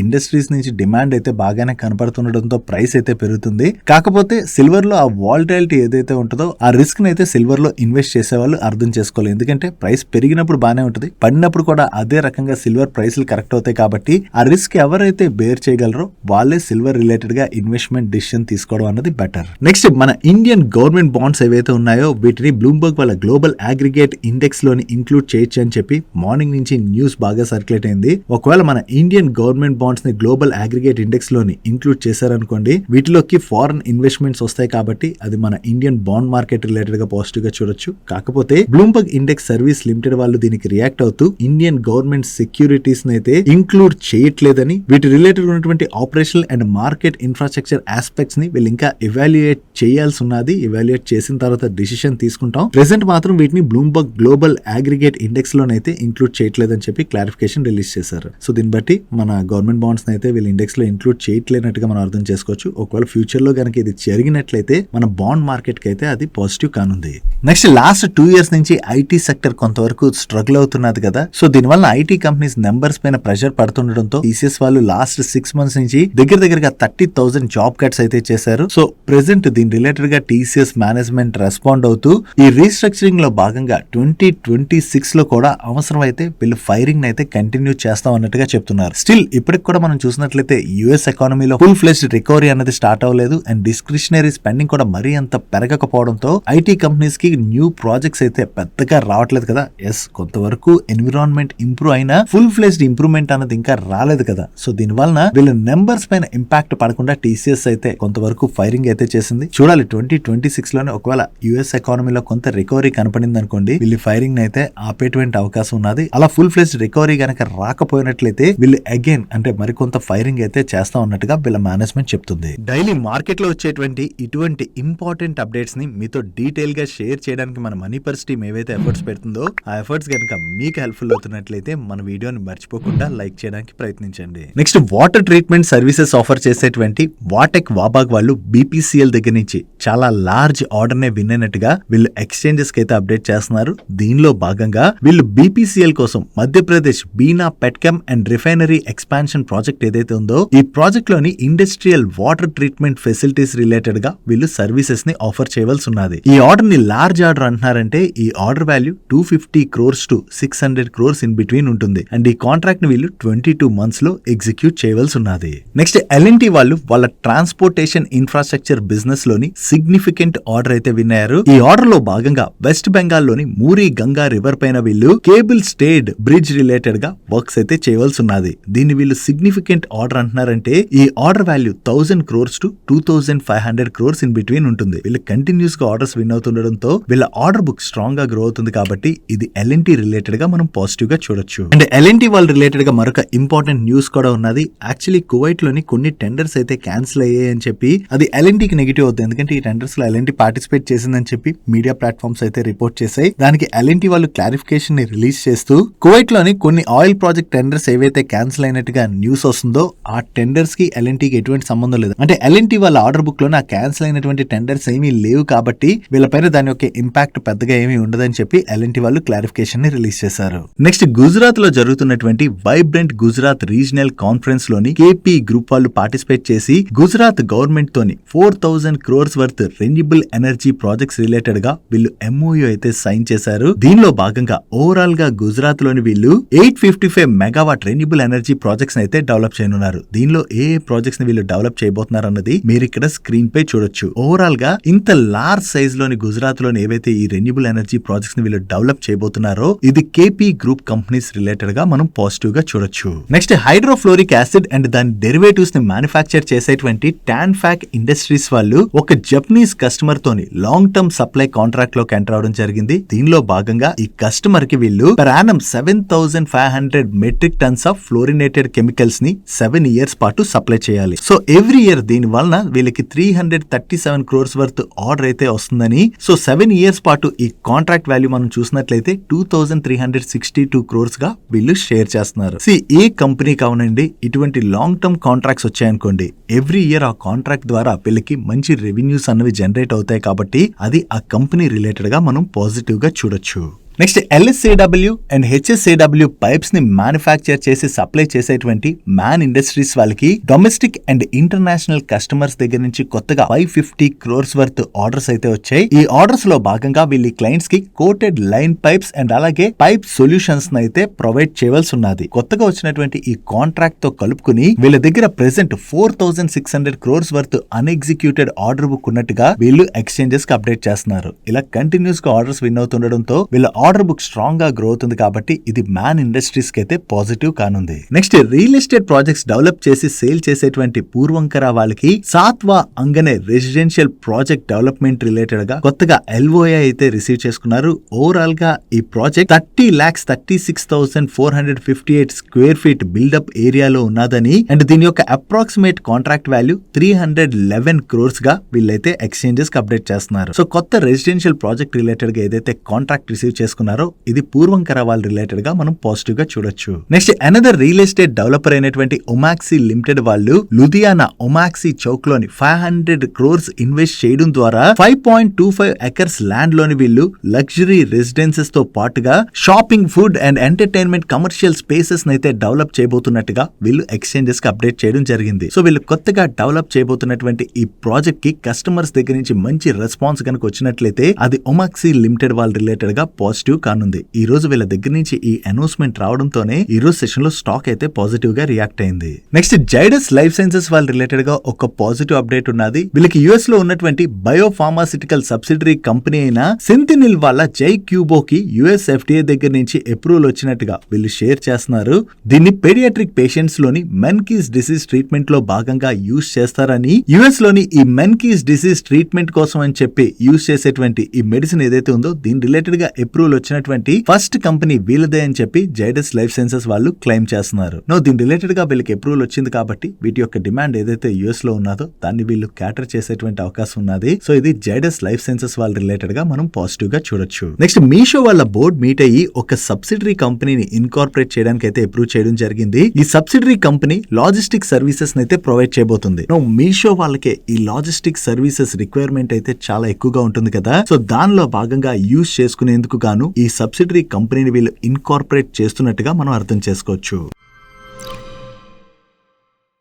S1: Industries నుంచి డిమాండ్ అయితే బాగానే కనపడుతుండటంతో ప్రైస్ అయితే పెరుగుతుంది. కాకపోతే సిల్వర్ లో ఆ వాలటైలిటీ ఏదైతే ఉంటుందో ఆ రిస్క్ అయితే సిల్వర్ లో ఇన్వెస్ట్ చేసే వాళ్ళు అర్థం చేసుకోవాలి. ఎందుకంటే ప్రైస్ పెరిగినప్పుడు బాగానే ఉంటుంది, పడినప్పుడు కూడా అదే రకంగా సిల్వర్ ప్రైస్లు కరెక్ట్ అవుతాయి. కాబట్టి ఆ రిస్క్ ఎవరైతే బేర్ చేయగలరో వాళ్ళే సిల్వర్ రిలేటెడ్ గా ఇన్వెస్ట్మెంట్ డిసిషన్ తీసుకోవడం అన్నది బెటర్. నెక్స్ట్ మన ఇండియన్ గవర్నమెంట్ బాండ్స్ ఏవైతే ఉన్నాయో వీటిని బ్లూంబర్గ్ వాళ్ళ గ్లోబల్ అగ్రిగేట్ ఇండెక్స్ లోని ఇంక్లూడ్ చేయొచ్చు అని చెప్పి మార్నింగ్ నుంచి న్యూస్ బాగా సర్క్యులేట్ అయింది. ఒకవేళ ఒకవేళ మన ఇండియన్ గవర్నమెంట్ బాండ్స్ ని గ్లోబల్ అగ్రిగేట్ ఇండెక్స్ లోని ఇంక్లూడ్ చేశారనుకోండి, వీటిలోకి ఫారెన్ ఇన్వెస్ట్మెంట్స్ వస్తాయి కాబట్టి అది మన ఇండియన్ బాండ్ మార్కెట్ రిలేటెడ్ గా పాజిటివ్ గా చూడొచ్చు. కాకపోతే బ్లూంబర్గ్ ఇండెక్స్ సర్వీస్ లిమిటెడ్ వాళ్ళు దీనికి రియాక్ట్ అవుతూ ఇండియన్ గవర్నమెంట్ సెక్యూరిటీస్ అయితే ఇంక్లూడ్ చేయట్లేదని, వీటి రిలేటెడ్ ఉన్నటువంటి operational and market infrastructure aspects ని వీళ్ళు ఇంకా ఎవాల్యుయేట్ చేయాల్సి ఉన్నది. ఎవాల్యుయేట్ చేసిన తర్వాత డిసిషన్ తీసుకుంటాం. ప్రెసెంట్ మాత్రం వీటిని బ్లూంబర్గ్ గ్లోబల్ అగ్రిగేట్ ఇండెక్స్ లోనైతే ఇంక్లూడ్ చేయట్లేదని చెప్పి క్లారిఫికేషన్ రిలీజ్ చేశారు. సో దీన్ని బట్టి మన గవర్నమెంట్ బాండ్స్ అయితే వీళ్ళు ఇండెక్స్ లో ఇంక్లూడ్ చేయట్లేనట్టుగా మనం అర్థం చేసుకోవచ్చు. ఒకవేళ ఫ్యూచర్ లో కనుక ఇది జరిగినట్లయితే మన బాండ్ మార్కెట్ కి అయితే అది పాజిటివ్ కానుంది. నెక్స్ట్ లాస్ట్ 2 years నుంచి ఐటీ సెక్టర్ కొంతవరకు స్ట్రగుల్ అవుతున్నది కదా. సో దీనివల్ల ఐటీ కంపెనీస్ నెంబర్స్ పైన ప్రెషర్ పడుతుండటంతో టీసీఎస్ వాళ్ళు లాస్ట్ 6 months నుంచి దగ్గరగా 30,000 జాబ్ కట్స్ అయితే చేశారు. సో ప్రెసెంట్ దీని రిలేటెడ్ గా టీసీఎస్ మేనేజ్మెంట్ రెస్పాండ్ అవుతూ ఈ రీస్ట్రక్చరింగ్ లో భాగంగా 2026 లో కూడా అవసరం అయితే వీళ్ళు ఫైరింగ్ అయితే కంటిన్యూ చేస్తాం అన్నట్టుగా చెప్తున్నారు. స్టిల్ ఇప్పటికి కూడా మనం చూసినట్లయితే యుఎస్ ఎకానమీలో ఫుల్ ఫ్లెజ్డ్ రికవరీ అనేది స్టార్ట్ అవ్వలేదు అండ్ డిస్క్రిషనరీ స్పెండింగ్ కూడా మరీ అంత పెరగకపోవడంతో ఐటీ కంపెనీస్ కి న్యూ ప్రాజెక్ట్స్ అయితే పెద్దగా రావట్లేదు కదా. ఎస్, కొంతవరకు ఎన్విరాన్మెంట్ ఇంప్రూవ్ అయినా ఫుల్ ఫ్లెజ్డ్ ఇంప్రూవ్మెంట్ అనేది ఇంకా రాలేదు కదా. సో దీని వలన వీళ్ళ నెంబర్స్ పైన ఇంపాక్ట్ పడకుండా టీసీఎస్ అయితే కొంతవరకు ఫైరింగ్ అయితే చేసింది. చూడాలి 2026 లోనే ఒకవేళ యుఎస్ ఎకానమీలో కొంత రికవరీ కనపడింది అనుకోండి, వీళ్ళు ఫైరింగ్ అయితే ఆపేటువంటి అవకాశం ఉన్నది. అలా ఫుల్ ఫ్లెజ్డ్ రికవరీ గనక రాకపోయినట్లయితే వీళ్ళు అగైన్ అంటే మరికొంత ఫైరింగ్ అయితే చేస్తా ఉన్నట్టుగా వీళ్ళ మేనేజ్మెంట్ చెప్తుంది. డైలీ మార్కెట్ లో వచ్చేటువంటి ఇటువంటి ఇంపార్టెంట్ అప్డేట్స్ ని మీతో డీటెయిల్ గా షేర్ చేయడానికి మన మనీ పర్స్ టీమ్ ఏవైతే ఎఫర్ట్స్ పెడుతుందో ఆ ఎఫర్ట్స్ కనుక మీకు హెల్ప్ఫుల్ అవుతున్నట్లయితే మన వీడియోని మర్చిపోకుండా లైక్ చేయడానికి ప్రయత్నించండి. Next water treatment services offer చేసేటువంటి వాటెక్ వాబాగ్ వాళ్ళు బీపీసీఎల్ దగ్గర నుంచి చాలా లార్జ్ ఆర్డర్ నే విన్ అయినట్టుగా వీళ్ళు ఎక్స్చేంజెస్ కి అయితే అప్డేట్ చేస్తున్నారు. దీనిలో భాగంగా వీళ్ళు బీపీసీఎల్ కోసం Madhya Pradesh Bina petchem and refinery expansion project ఏదైతే ఉందో ఈ ప్రాజెక్ట్ లోని industrial water treatment facilities related గా వీళ్ళు సర్వీసెస్ ని ఆఫర్ చేయవలసి ఉన్నది. ఈ ఆర్డర్ ని లార్జ్ ఆర్డర్ అంటున్నారంటే ఈ order value 250 crores to 600 crores in between ఉంటుంది అండ్ ఈ కాంట్రాక్ట్ ని వీళ్ళు 22 months లో ఎగ్జిక్యూట్ చేయవలసి ఉన్నది. నెక్స్ట్ ఎల్ఎన్టీ వాళ్ళు వాళ్ళ ట్రాన్స్పోర్టేషన్ ఇన్ఫ్రాస్ట్రక్చర్ బిజినెస్ లోని సిగ్నిఫికెంట్ ఆర్డర్ అయితే విన్ అయ్యారు. ఈ ఆర్డర్ లో భాగంగా వెస్ట్ బెంగాల్ లోని మూరీ గంగా రివర్ పైన వీళ్ళు కేబుల్ స్టేడ్ బ్రిడ్జ్ రిలేటెడ్ గా వర్క్స్ అయితే చేయవలసి ఉన్నది. దీన్ని వీళ్ళు సిగ్నిఫికెంట్ ఆర్డర్ అంటున్నారంటే ఈ order value 1000 crores to 2500 crores in between ఉంటుంది. వీళ్ళు కంటిన్యూస్ గా ఆర్డర్స్ విన్ అవుతుండడంతో వీళ్ళ ఆర్డర్ బుక్ స్ట్రాంగ్ గా గ్రో అవుతుంది కాబట్టి ఇది ఎల్ఎన్టీ రిలేటెడ్ గా మనం పాజిటివ్ గా చూడొచ్చు. అండ్ ఎల్ఎన్టీ వాళ్ళ రిలేటెడ్ గా మరొక ఇంపార్టెంట్ న్యూస్ కూడా ఉన్నది. యాక్చువల్లీ కువైట్ లోని కొన్ని టెండర్స్ అయితే క్యాన్సిల్ అయ్యాయి అని చెప్పి అది ఎల్ఎన్టీకి నెగిటివ్ అవుతుంది. ఎందుకంటే ఈ టెండర్స్ లో ఎల్ఎన్టీ పార్టిసిపేట్ చేసిందని చెప్పి మీడియా ప్లాట్ఫామ్స్ అయితే రిపోర్ట్ చేశాయి. దానికి ఎల్ఎన్టీ వాళ్ళు క్లారిఫికేషన్ ని రిలీజ్ చేస్తూ కువైట్ లోని కొన్ని ఆయిల్ ప్రాజెక్ట్ టెండర్స్ ఏవైతే క్యాన్సిల్ అయినట్టుగా న్యూస్ వస్తుందో ఆ టెండర్స్ కి ఎల్ఎన్టీకి ఎటువంటి సంబంధం లేదు. అంటే ఎల్ఎన్టీ వాళ్ళ ఆర్డర్ బుక్ లోనే ఆ క్యాన్సిల్ అయినటువంటి టెండర్స్ ఏమీ లేవు కాబట్టి వీళ్ళపైన దాని యొక్క ఇంపాక్ట్ పెద్దగా ఏమీ ఉండదని చెప్పి ఎల్ఎన్టీ వాళ్ళు క్లారిఫికేషన్ ని రిలీజ్ చేశారు. నెక్స్ట్ గుజరాత్ లో జరుగుతున్నటువంటి వైబ్రెంట్ గుజరాత్ రీజనల్ కాన్ఫరెన్స్ లోని కేపీ గ్రూప్ వాళ్ళు పార్టిసిపేట్ చేసి గుజరాత్ గవర్నమెంట్ తోని 4000 crores worth renewable energy projects related గా వీళ్ళు ఎంఓయూ అయితే సైన్ చేశారు. దీనిలో భాగంగా ఓవరాల్ గా గుజరాత్ లోని వీళ్ళు 855 మెగావాట్ రెన్యూబుల్ ఎనర్జీ ప్రాజెక్ట్స్ అయితే డెవలప్ చేయనున్నారు. దీనిలో ఏ ప్రాజెక్ట్స్ ని వీళ్ళు డెవలప్ చేయబోతున్నారు అన్నది మీరు ఇక్కడ స్క్రీన్ పై చూడొచ్చు. ఓవరాల్ గా ఇంత లార్జ్ సైజ్ లోని గుజరాత్ లోని ఏవైతే ఈ రెన్యూబుల్ ఎనర్జీ ప్రాజెక్ట్స్ ని వీళ్ళు డెవలప్ చేయబోతున్నారో ఇది కేపీ గ్రూప్ కంపెనీస్ రిలేటెడ్ గా మనం పాజిటివ్ గా చూడొచ్చు. నెక్స్ట్ హైడ్రోఫ్లోరిక్ యాసిడ్ అండ్ దాని డెరివేటివ్స్ ని మ్యానుఫ్యాక్చర్ చేసేటువంటి టాన్ఫాక్ ఇండస్ట్రీస్ వాళ్ళు ఒక జపనీస్ కస్టమర్ తోని లాంగ్ టర్మ్ సప్లై కాంట్రాక్ట్ లోకి ఎంటర్ అవడం జరిగింది. దీనిలో భాగంగా ఈ కస్టమర్ కి వీళ్ళు per annum 7500 metric tons of fluorinated chemicals ని 7 years పాటు సప్లై చేయాలి. సో ఎవ్రీ ఇయర్ దీని వలన వీళ్ళకి 337 crores వర్త్ ఆర్డర్ అయితే వస్తుందని. సో 7 years పాటు ఈ కాంట్రాక్ట్ వాల్యూ మనం చూసినట్లయితే 2362 crores గా వీళ్ళు షేర్ చేస్తున్నారు. ఏ కంపెనీ కావనండి ఇటువంటి లాంగ్ టర్మ్ కాంట్రాక్ట్స్ వచ్చాయనుకోండి ఎవ్రీ ఇయర్ ఆ కాంట్రాక్ట్ ద్వారా వీళ్ళకి మంచి రెవెన్యూస్ అన్నవి జనరేట్ అవుతాయి కాబట్టి అది ఆ కంపెనీ రిలేటెడ్ గా మనం పాజిటివ్ గా చూడొచ్చు. Next LSAW and HSAW pipes ని మ్యానుఫ్యాక్చర్ చేసి సప్లై చేసేటువంటి మ్యాన్ ఇండస్ట్రీస్ వాళ్ళకి డొమెస్టిక్ అండ్ ఇంటర్నేషనల్ కస్టమర్స్ దగ్గర నుంచి కొత్తగా 550 crores వర్త్ ఆర్డర్స్ అయితే వచ్చాయి. ఈ ఆర్డర్స్ లో భాగంగా వీళ్ళ క్లయింట్స్ కి కోటెడ్ లైన్ పైప్స్ అండ్ అలాగే పైప్ సొల్యూషన్స్ అయితే ప్రొవైడ్ చేయవలసి ఉన్నది. కొత్తగా వచ్చినటువంటి ఈ కాంట్రాక్ట్ తో కలుపుకుని వీళ్ళ దగ్గర present 4600 crores worth unexecuted order book ఉన్నట్టుగా వీళ్ళు ఎక్స్చేంజెస్ కి అప్డేట్ చేస్తున్నారు. ఇలా కంటిన్యూస్ గా ఆర్డర్స్ విన్ అవుతుండడంతో వీళ్ళ ఆర్డర్ బుక్ స్ట్రాంగ్ గా గ్రోత్ ఉంది కాబట్టి ఇది మ్యాన్ ఇండస్ట్రీస్ కి అయితే పాజిటివ్ కానుంది. Next real estate projects develop చేసి సేల్ చేసేటువంటి పూర్వంకర వాళ్ళకి సాత్వా అంగనే రెసిడెన్షియల్ ప్రాజెక్ట్ డెవలప్మెంట్ రిలేటెడ్ గా కొత్తగా LOI అయితే రిసీవ్ చేసుకున్నారు. ఓవరాల్ గా ఈ ప్రాజెక్ట్ 30,36,458 స్క్వేర్ ఫీట్ బిల్డప్ ఏరియాలో ఉన్నదని అండ్ దీని యొక్క అప్రాక్సిమేట్ కాంట్రాక్ట్ వాల్యూ 311 crores గా వీళ్ళైతే ఎక్స్చేంజెస్ కి అప్డేట్ చేస్తున్నారు. సో కొత్త రెసిడెన్షియల్ ప్రాజెక్ట్ రిలేటెడ్ గా ఏదైతే కాంట్రాక్ట్ రిసీవ్ చేసుకున్నారో ఇది పూర్వంకర వాళ్ళ రిలేటెడ్ గా మనం పాజిటివ్ గా చూడొచ్చు. Next another real estate developer అయినటువంటి ఒమాక్సీ లిమిటెడ్ వాళ్ళు లుధియానా ఒమాక్సీ చౌక్ లోని 500 crores ఇన్వెస్ట్ చేయడం ద్వారా 5.25 acres ల్యాండ్ లోని వీళ్ళు లగ్జరీ రెసిడెన్సెస్ తో పాటుగా shopping, food and entertainment commercial spaces అయితే డెవలప్ చేయబోతున్నట్టుగా వీళ్ళు ఎక్స్చేంజెస్ కి అప్డేట్ చేయడం జరిగింది. సో వీళ్ళు కొత్తగా డెవలప్ చేయబోతున్నటువంటి ఈ ప్రాజెక్ట్ కి కస్టమర్స్ దగ్గర నుంచి మంచి రెస్పాన్స్ కనుక వచ్చినట్లయితే అది ఒమాక్సీ లిమిటెడ్ వాళ్ళ రిలేటెడ్ గా పాజిటివ్ కానుంది. ఈ రోజు వీళ్ళ దగ్గర నుంచి ఈ అనౌన్స్మెంట్ రావడంతోనే ఈ రోజు సెషన్ లో స్టాక్ అయితే పాజిటివ్ గా రియాక్ట్ అయింది. నెక్స్ట్ జైడస్ లైఫ్ సైన్సెస్ వాళ్ళ రిలేటెడ్ గా ఒక పాజిటివ్ అప్డేట్ ఉన్నది. వీళ్ళకి యుఎస్ లో ఉన్నటువంటి బయోఫార్మాసిటికల్ సబ్సిడరీ కంపెనీ అయిన సెంటినిల్ వాళ్ళ జై క్యూబోకి యుఎస్ FDA దగ్గర నుంచి అప్రూవల్ వచ్చినట్టుగా వీళ్ళు షేర్ చేస్తున్నారు. దీన్ని పెడియాట్రిక్ పేషెంట్స్ లోని మెన్కీస్ డిసీజ్ ట్రీట్మెంట్ లో భాగంగా యూజ్ చేస్తారని, యుఎస్ లోని ఈ మెన్కీస్ డిసీజ్ ట్రీట్మెంట్ కోసం అని చెప్పి యూజ్ చేసేటువంటి ఈ మెడిసిన్ ఏదైతే ఉందో దీని రిలేటెడ్ గా అప్రూవల్ వచ్చినటువంటి ఫస్ట్ కంపెనీ వీళ్ళదే అని చెప్పి జైడస్ లైఫ్ సైన్సెస్ వాళ్ళు క్లెయిమ్ చేస్తున్నారు. దీని రిలేటెడ్ గా వీళ్ళకి అప్రూవల్ వచ్చింది కాబట్టి వీటి యొక్క డిమాండ్ ఏదైతే యుఎస్ లో ఉన్నదో దాన్ని వీళ్ళు క్యాటర్ చేసేటువంటి అవకాశం ఉన్నది. సో ఇది జైడస్ లైఫ్ సైన్సెస్ వాళ్ళ రిలేటెడ్ గా మనం పాజిటివ్ గా చూడొచ్చు. నెక్స్ట్ మీషో వాళ్ళ బోర్డ్ మీట్ అయ్యి ఒక సబ్సిడరీ కంపెనీని ఇన్కార్పొరేట్ చేయడానికి అయితే అప్రూవ్ చేయడం జరిగింది. ఈ సబ్సిడరీ కంపెనీ లాజిస్టిక్ సర్వీసెస్ అయితే ప్రొవైడ్ చేయబోతుంది. మీషో వాళ్ళకే ఈ లాజిస్టిక్ సర్వీసెస్ రిక్వైర్మెంట్ అయితే చాలా ఎక్కువగా ఉంటుంది కదా. సో దానిలో భాగంగా యూజ్ చేసుకునేందుకు గాను ఈ సబ్సిడరీ కంపెనీని వీళ్ళు ఇన్కార్పొరేట్ చేస్తున్నట్టుగా మనం అర్థం చేసుకోవచ్చు.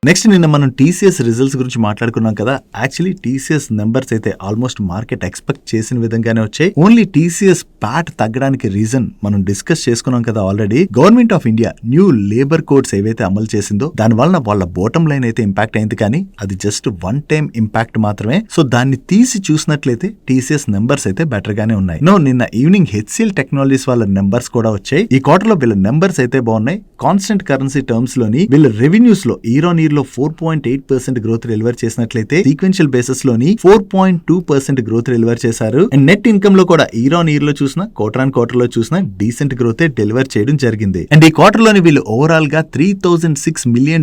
S1: నెక్స్ట్ నిన్న మనం TCS రిజల్ట్స్ గురించి మాట్లాడుకున్నాం కదా. యాక్చువల్లీ TCS నెంబర్స్ అయితే ఆల్మోస్ట్ మార్కెట్ ఎక్స్పెక్ట్ చేసిన విధంగానే వచ్చాయి. ఓన్లీ TCS ప్యాట్ తగ్గడానికి రీజన్ మనం డిస్కస్ చేసుకున్నాం కదా already. Government of India new labour codes ఏవైతే అమలు చేసిందో దాని వలన వాళ్ళ బోటం లైన్ అయితే ఇంపాక్ట్ అయింది, కానీ అది జస్ట్ వన్ టైం ఇంపాక్ట్ మాత్రమే. సో దాన్ని తీసి చూసినట్లయితే TCS నెంబర్స్ అయితే బెటర్ గానే ఉన్నాయి. నిన్న ఈవినింగ్ HCL టెక్నాలజీస్ వాళ్ళ నెంబర్స్ కూడా వచ్చాయి. ఈ క్వార్టర్ లో వీళ్ళ నెంబర్స్ అయితే బాగున్నాయి. కాన్స్టెంట్ కరెన్సీ టర్మ్స్ లోని వీళ్ళ రెవెన్యూస్ లో ఇయర్ ఆన్ ఇయర్ లో 4.8% గ్రోత్ డెలివర్ చేసినట్లయితే సీక్వెన్షియల్ బేసిస్ లోని 4.2% గ్రోత్ డెలివర్ చేశారు. అండ్ నెట్ ఇన్కమ్ లో కూడా ఇయర్ ఆన్ ఇయర్ లో చూసినా క్వార్టర్ ఆన్ క్వార్టర్ లో చూసినా డీసెంట్ గ్రోత్ డెలివర్ చేయడం జరిగింది. అండ్ ఈ క్వార్టర్ లోని వీళ్ళు ఓవరాల్ గా $3,006 million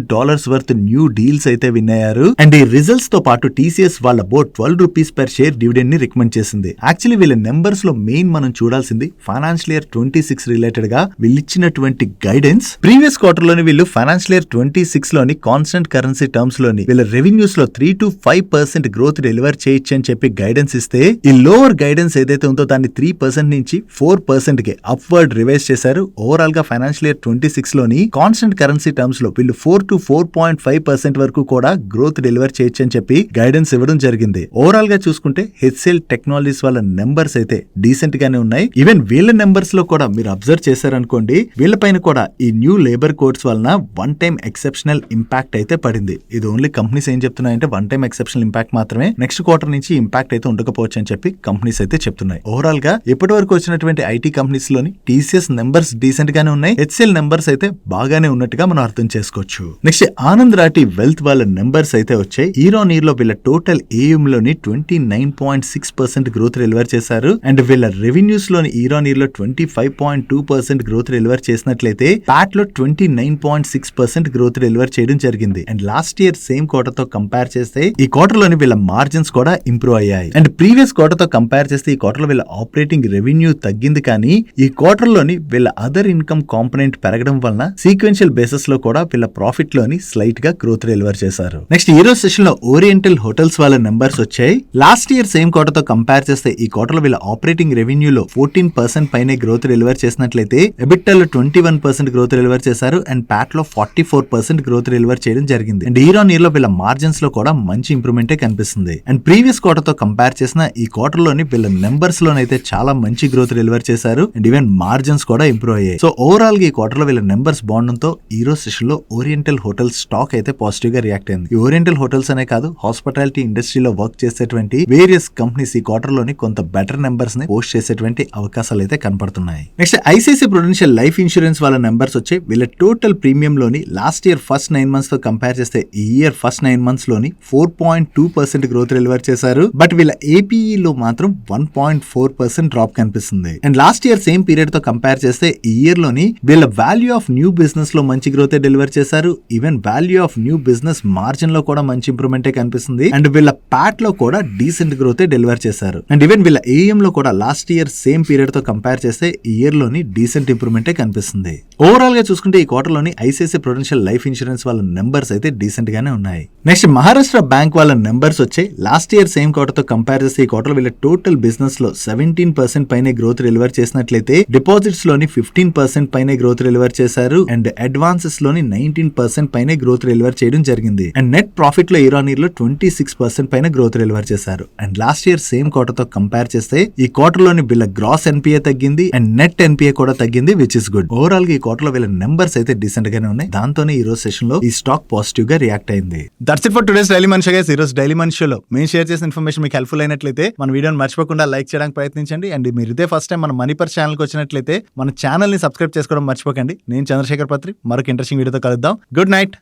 S1: వర్త్ న్యూ డీల్స్ అయితే విన్ అయ్యారు. అండ్ ఈ రిజల్ట్స్ తో పాటు TCS వాళ్ళ బోర్డ్ ₹12 per share డివిడెండ్ ని రికమెండ్ చేసింది. యాక్చువల్లీ వీళ్ళ నెంబర్స్ లో మెయిన్ మనం చూడాల్సింది ఫైనాన్షియల్ ఇయర్ 26 రిలేటెడ్ గా వీళ్ళిచ్చినటువంటి గైడెన్స్. ప్రీవియస్ క్వార్టర్ లోని వీళ్ళు ఫైనాన్షియల్ ఇయర్ 26 లోని కాన్స్టెంట్ కరెన్సీ టర్మ్స్ లోని వీళ్ళ రెవెన్యూస్ లో 3 to 5% గ్రోత్ డెలివర్ చేయొచ్చు అని చెప్పి గైడెన్స్ ఇస్తే ఈ లోవర్ గైడెన్స్ ఏదైతే ఉందో దాన్ని 3% నుంచి 4% కి అప్వర్డ్ రివైజ్ చేశారు. ఓవరాల్ గా ఫైనాన్షియల్ ఇయర్ 26 లోని కాన్స్టెంట్ కరెన్సీ టర్మ్స్ లో వీళ్ళు 4 to 4.5% వరకు కూడా గ్రోత్ డెలివర్ చేయొచ్చు అని చెప్పి గైడెన్స్ ఇవ్వడం జరిగింది. ఓవరాల్ గా చూసుకుంటే HCL టెక్నాలజీస్ వాళ్ళ నెంబర్స్ అయితే డీసెంట్ గానే ఉన్నాయి. ఈవెన్ వీళ్ళ నెంబర్స్ లో కూడా మీరు అబ్జర్వ్ చేశారనుకోండి, వీళ్ళ పైన కూడా ఈ న్యూ లేబర్ కోడ్స్ వలన వన్ టైం ఎక్సెప్షనల్ ఇంపాక్ట్ అయితే పడింది. ఇది ఓన్లీ కంపెనీస్ ఏం చెప్తున్నాయంటే వన్ టైం ఎక్సెప్షనల్ ఇంపాక్ట్ మాత్రమే, నెక్స్ట్ క్వార్టర్ నుంచి ఇంపాక్ట్ అయితే ఉండకపోవచ్చు అని చెప్పి కంపెనీస్ అయితే చెప్తున్నాయి. ఓవరాల్ గా ఇప్పటి వరకు వచ్చినటువంటి ఐటీ కంపెనీస్ లోని TCS నెంబర్స్ డీసెంట్ గానే ఉన్నాయి. HCL నెంబర్స్ అయితే బాగానే ఉన్నట్టుగా మనం అర్థం చేసుకోవచ్చు. నెక్స్ట్ ఆనంద్ రాఠీ వెల్త్ వాళ్ళ నెంబర్స్ అయితే వచ్చాయి. ఇయర్ ఆన్ ఇయర్ లో వీళ్ళ టోటల్ AUM లోని 29.6% గ్రోత్ డెలివర్ చేశారు. అండ్ వీళ్ళ రెవెన్యూస్ లోని ఇయర్ ఆన్ ఇయర్ లో 25.2% గ్రోత్ డెలివర్ చేసినట్లయితే ప్యాట్ లో 29.6% గ్రోత్ డెలివర్ చేయడం జరిగింది. And last year same quarter తో కంపేర్ చేస్తే ఈ క్వార్టర్ లోని వీళ్ళ మార్జిన్స్ కూడా ఇంప్రూవ్ అయ్యాయి. అండ్ ప్రీవియస్ క్వార్టర్ తో కంపేర్ చేస్తే ఈ క్వార్టర్ లో వీళ్ళ ఆపరేటింగ్ రెవెన్యూ తగ్గింది, కానీ ఈ క్వార్టర్ లోని వీళ్ళ అదర్ ఇన్కమ్ కాంపోనెంట్ పెరగడం వలన సీక్వెన్షియల్ బేసిస్ లో కూడా వీళ్ళ ప్రాఫిట్ లోని స్లైట్ గా గ్రోత్ డెలివర్ చేశారు. నెక్స్ట్ ఈ రోజు సెషన్ లో ఓరియంటల్ హోటల్స్ వాళ్ళ నెంబర్స్ వచ్చాయి. లాస్ట్ ఇయర్ సేమ్ క్వార్టర్ తో కంపేర్ చేస్తే ఈ క్వార్టర్ లో వీళ్ళ ఆపరేటింగ్ రెవెన్యూ లో 14% పైనే గ్రోత్ డెలివర్ చేసినట్లయితే ఎబిటా లో 21% గ్రోత్ డెలివర్ చేశారు. అండ్ ప్యాట్ లో 44% గ్రోత్ డెలివర్ చేయడం చేయడం జరిగింది. అండ్ ఇయర్ ఆన్ ఇయర్ లో వీళ్ళ మార్జిన్స్ లో కూడా మంచి ఇంప్రూవ్మెంటే కనిపిస్తుంది. అండ్ ప్రీవియస్ క్వార్టర్ తో కంపేర్ చేసిన ఈ క్వార్టర్ లోని వీళ్ళ నెంబర్స్ లోనైతే చాలా మంచి గ్రోత్ డెలివర్ చేశారు. అండ్ ఈవెన్ మార్జిన్స్ కూడా ఇంప్రూవ్ అయ్యాయి. సో ఓవరాల్ గా ఈ క్వార్టర్ లో వీళ్ళ నెంబర్స్ బాగుండడంతో ఈ రోజు సెషన్ లో ఓరియంటల్ హోటల్స్ స్టాక్ అయితే పాజిటివ్ గా రియాక్ట్ అయింది. ఈ ఓరియంటల్ హోటల్స్ అనే కాదు, హాస్పిటాలిటీ ఇండస్ట్రీలో వర్క్ చేసేటువంటి వేరియస్ కంపెనీస్ ఈ క్వార్టర్ లోని కొంత బెటర్ నెంబర్స్ ని పోస్ట్ చేసేటువంటి అవకాశాలు అయితే కనపడుతున్నాయి. Next ICICI Prudential life insurance వాళ్ళ నెంబర్స్ వచ్చి వీళ్ళ టోటల్ ప్రీమియం లోని లాస్ట్ ఇయర్ ఫస్ట్ 9 months తో కంపేర్ చేస్తే ఈ ఇయర్ ఫస్ట్ 9 months లోని 4.2% గ్రోత్ డెలివర్ చేశారు. బట్ వీళ్ళ ఏపీఈ లో మాత్రం 1.4% డ్రాప్ కనిపిస్తుంది. And last year same period తో కంపేర్ చేస్తే ఈ ఇయర్ లోని వీళ్ళ వాల్యూ ఆఫ్ న్యూ బిజినెస్ లో మంచి గ్రోత్ డెలివర్ చేశారు. Even value of new business margin లో కూడా మంచి ఇంప్రూవ్మెంట్ కనిపిస్తుంది. అండ్ వీళ్ళ ప్యాట్ లో కూడా డీసెంట్ గ్రోత్ డెలివర్ చేశారు. అండ్ ఈవెన్ వీళ్ళ ఏఎం లో కూడా లాస్ట్ ఇయర్ సేమ్ పీరియడ్ తో కంపేర్ చేస్తే ఈ ఇయర్ లోని డీసెంట్ ఇంప్రూవ్మెంట్ కనిపిస్తుంది. ఓవరాల్ గా చూసుకుంటే ఈ క్వార్టర్ లోని ఐసిఐసిఐ ప్రుడెన్షియల్ లైఫ్ ఇన్సూరెన్స్ వాళ్ళ నెంబర్స్ అయితే డీసెంట్ గానే ఉన్నాయి. నెక్స్ట్ మహారాష్ట్ర బ్యాంక్ వాళ్ళ నెంబర్స్ వచ్చాయి. లాస్ట్ ఇయర్ సేమ్ క్వార్టర్ తో కంపేర్ చేస్తే ఈ క్వార్టర్ వీళ్ళ టోటల్ బిజినెస్ లో 17% పైన గ్రోత్ డెలివర్ చేసినట్లయితే డిపాజిట్స్ లోని 15% పైన గ్రోత్ డెలివర్ చేశారు. అండ్ అడ్వాన్సెస్ లోని 19% పైన గ్రోత్ డెలివర్ చేయడం జరిగింది. అండ్ నెట్ ప్రాఫిట్ లో ఇయర్ ఆన్ ఇయర్ లో 26% పైన గ్రోత్ డెలివర్ చేశారు. And last year same quarter తో కంపేర్ చేస్తే ఈ క్వార్టర్ లోని వీళ్ళ గ్రాస్ ఎన్పిఏ తగ్గింది అండ్ నెట్ ఎన్పిఏ కూడా తగ్గింది, విచ్ ఇస్ గుడ్. ఓవరాల్ గా ఈ క్వార్టర్ లో వీళ్ళ నెంబర్స్ అయితే డీసెంట్ గానే ఉన్నాయి. దాంతోనే ఈ రోజు సెషన్ లో ఈ స్టాక్ పాజిటివ్ గా రియాక్ట్ అయింది. That's it for today's daily మనిషి గైస్. ఈ రోజు డైలీ మనిషిలో మేము షేర్ చేసిన ఇన్ఫర్మేషన్ మీకు హెల్ప్ఫుల్ అయినట్లయితే మన వీడియోని మర్చిపోకుండా లైక్ చేయడానికి ప్రయత్నించండి. అండ్ మీరు ఇదే ఫస్ట్ టైం మన మనీ పర్ ఛానల్ కి వచ్చినట్లయితే మన ఛానల్ ని సబ్స్క్రైబ్ చేసుకోవడం మర్చిపోకండి. నేను చంద్రశేఖర్ పత్రి మరొక ఇంట్రెస్టింగ్ వీడియోతో కలుద్దాం. Good night.